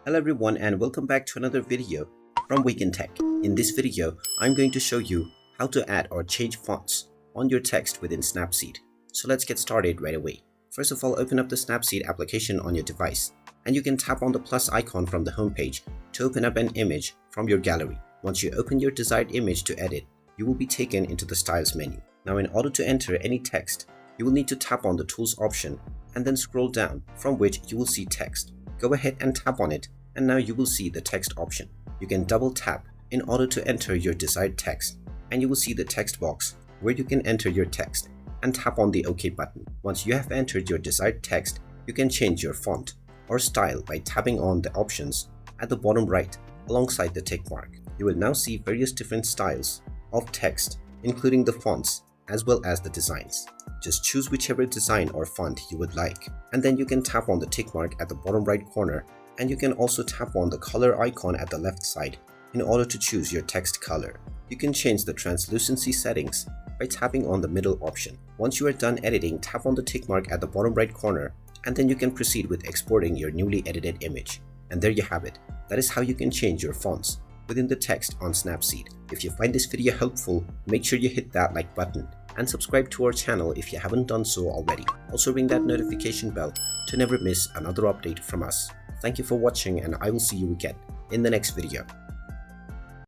Hello everyone and welcome back to another video from Wake&Tech. In this video, I'm going to show you how to add or change fonts on your text within Snapseed. So let's get started right away. First of all, open up the Snapseed application on your device and you can tap on the plus icon from the homepage to open up an image from your gallery. Once you open your desired image to edit, you will be taken into the Styles menu. Now in order to enter any text, you will need to tap on the Tools option and then scroll down, from which you will see text. Go ahead and tap on it and now you will see the text option. You can double tap in order to enter your desired text and you will see the text box where you can enter your text and tap on the OK button. Once you have entered your desired text, you can change your font or style by tapping on the options at the bottom right alongside the tick mark. You will now see various different styles of text, including the fonts as well as the designs. Just choose whichever design or font you would like, and then you can tap on the tick mark at the bottom right corner, and you can also tap on the color icon at the left side in order to choose your text color. You can change the translucency settings by tapping on the middle option. Once you are done editing, tap on the tick mark at the bottom right corner, and then you can proceed with exporting your newly edited image. And there you have it. That is how you can change your fonts within the text on Snapseed. If you find this video helpful, make sure you hit that like button and subscribe to our channel if you haven't done so already. Also ring that notification bell to never miss another update from us. Thank you for watching and I will see you again in the next video.